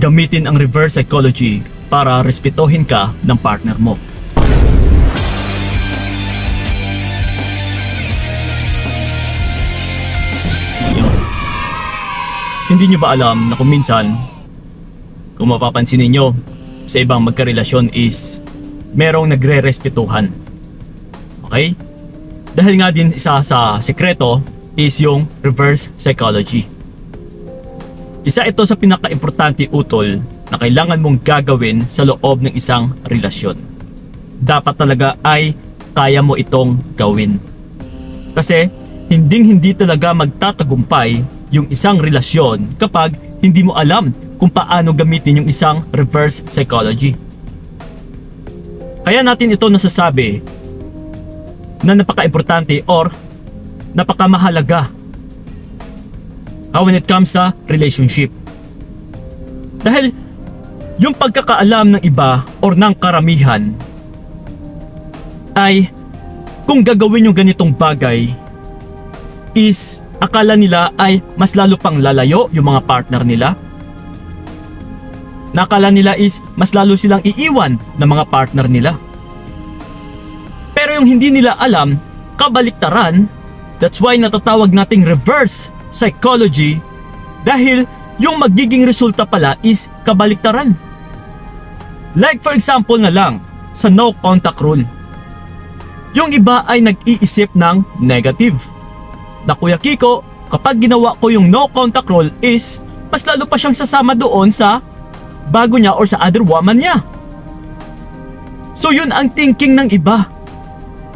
gamitin ang reverse psychology para respetuhin ka ng partner mo. Hindi nyo ba alam na kung minsan, kung mapapansin ninyo, sa ibang magkarelasyon is merong nagre-respetuhan. Okay? Dahil nga din isa sa sekreto is yung reverse psychology. Isa ito sa pinaka-importante utol na kailangan mong gagawin sa loob ng isang relasyon. Dapat talaga ay kaya mo itong gawin. Kasi hindi talaga magtatagumpay yung isang relasyon kapag hindi mo alam kung paano gamitin yung isang reverse psychology. Kaya natin ito nasasabi na napaka-importante or napakamahalaga when it comes sa relationship. Dahil yung pagkakaalam ng iba or ng karamihan ay kung gagawin yung ganitong bagay is akala nila ay mas lalo pang lalayo yung mga partner nila. Nakala nila is mas lalo silang iiwan ng mga partner nila. Pero yung hindi nila alam, kabaliktaran, that's why natatawag nating reverse psychology dahil yung magiging resulta pala is kabaliktaran. Like for example na lang, sa no contact rule. Yung iba ay nag-iisip ng negative. Na Kuya Kiko, kapag ginawa ko yung no contact rule is mas lalo pa siyang sasama doon sa bago niya or sa other woman niya. So yun ang thinking ng iba.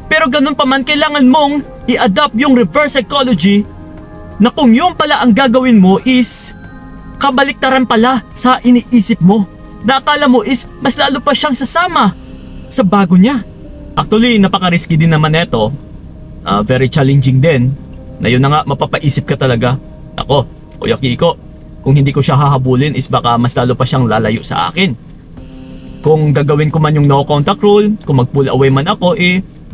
Pero ganun pa man, kailangan mong i-adapt yung reverse psychology na kung yun pala ang gagawin mo is kabaliktaran pala sa iniisip mo. Na akala mo is mas lalo pa siyang sasama sa bago niya. Actually, napaka-risky din naman ito. Very challenging din. Na yun na nga, mapapaisip ka talaga. Ako, Kuya Kiko, kung hindi ko siya hahabulin is baka mas lalo pa siyang lalayo sa akin. Kung gagawin ko man yung no contact rule, kung mag-pull away man ako,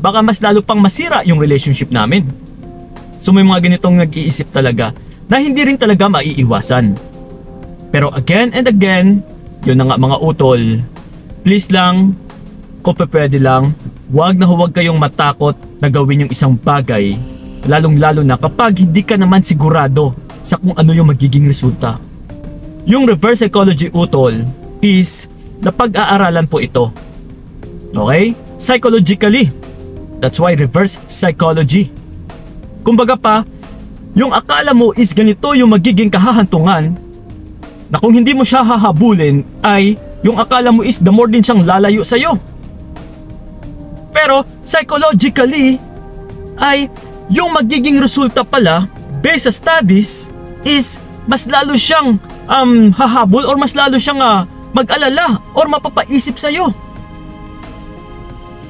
baka mas lalo pang masira yung relationship namin. So may mga ganitong nag-iisip talaga na hindi rin talaga maiiwasan. Pero again and again, yun na nga mga utol, please lang, kung pwede lang, huwag kayong matakot na gawin yung isang bagay, lalong-lalo na kapag hindi ka naman sigurado sa kung ano yung magiging resulta. Yung reverse psychology utol is napag-aaralan po ito. Okay? Psychologically. That's why reverse psychology. Kumbaga pa, yung akala mo is ganito yung magiging kahahantungan, na kung hindi mo siya hahabulin ay yung akala mo is the more din siyang lalayo sa'yo. Pero psychologically ay yung magiging resulta pala based sa studies is mas lalo siyang hahabol or mas lalo siyang mag-alala or mapapaisip sa'yo.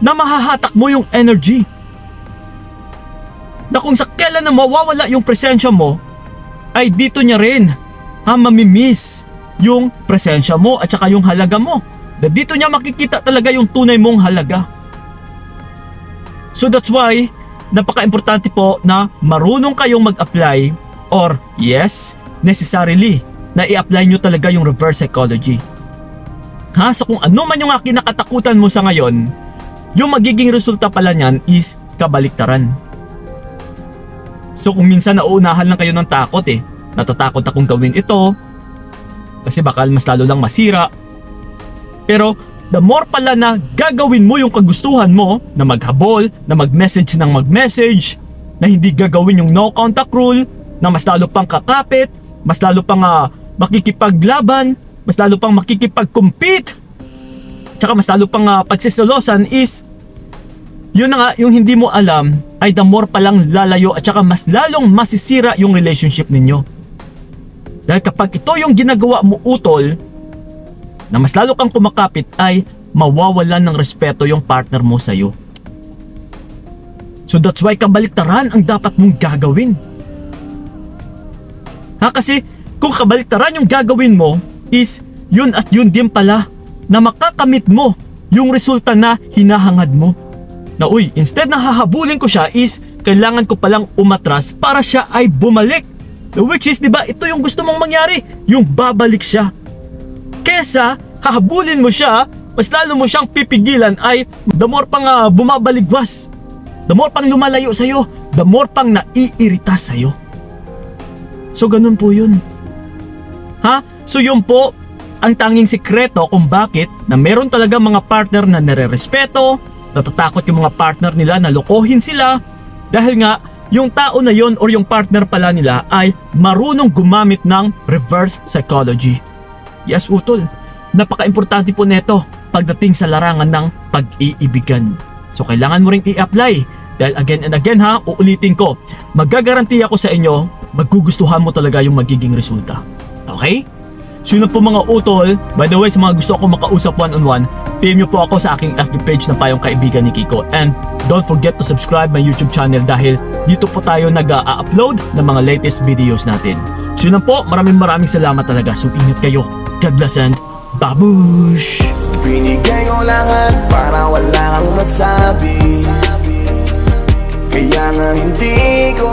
Na mahahatak mo yung energy. Na kung sa kailan na mawawala yung presensya mo, ay dito niya rin mamimiss yung presensya mo at saka yung halaga mo. Na dito niya makikita talaga yung tunay mong halaga. So that's why, napaka-importante po na marunong kayong mag-apply or yes, necessarily, na i-apply nyo talaga yung reverse psychology. So kung ano man yung kinakatakutan mo sa ngayon, yung magiging resulta pala niyan is kabaliktaran. So kung minsan nauunahan lang kayo ng takot natatakot akong gawin ito kasi baka mas lalo lang masira. Pero the more pala na gagawin mo yung kagustuhan mo na maghabol, na mag-message ng mag-message, na hindi gagawin yung no contact rule, na mas lalo pang kakapit, mas lalo pang makikipaglaban, mas lalo pang makikipag-compete, tsaka mas lalo pang pagsisalosan is yun na nga, yung hindi mo alam ay the more palang lalayo at saka mas lalong masisira yung relationship ninyo. Dahil kapag ito yung ginagawa mo utol, na mas lalo kang kumakapit ay mawawalan ng respeto yung partner mo sa'yo. So that's why kabaliktaran ang dapat mong gagawin. Kasi kung kabaliktaran yung gagawin mo is yun at yun din pala na makakamit mo yung resulta na hinahangad mo. Na instead na hahabulin ko siya is kailangan ko palang umatras para siya ay bumalik. Which is, diba, ito yung gusto mong mangyari, yung babalik siya. Kesa hahabulin mo siya, mas lalo mo siyang pipigilan ay the more pang bumabaligwas, the more pang lumalayo sa'yo, the more pang naiirita sa'yo. So ganun po yun. So yun po ang tanging sikreto kung bakit na meron talaga mga partner na nare-respeto, natatakot yung mga partner nila na lokohin sila dahil nga yung tao na yon or yung partner pala nila ay marunong gumamit ng reverse psychology. Yes, utol. Napaka-importante po neto pagdating sa larangan ng pag-iibigan. So kailangan mo ring i-apply dahil again and again uulitin ko, magagaranti ako sa inyo, magugustuhan mo talaga yung magiging resulta. Okay? So yun po mga utol. By the way, sa mga gusto ako makausap one-on-one, PM nyo po ako sa aking FB page na Payong Kaibigan ni Kiko. And don't forget to subscribe my YouTube channel dahil dito po tayo nag-upload ng mga latest videos natin. So yun po, maraming salamat talaga. So ingat kayo. God bless and babush! Binigay ko lahat para wala kang masabi, kaya nga hindi ko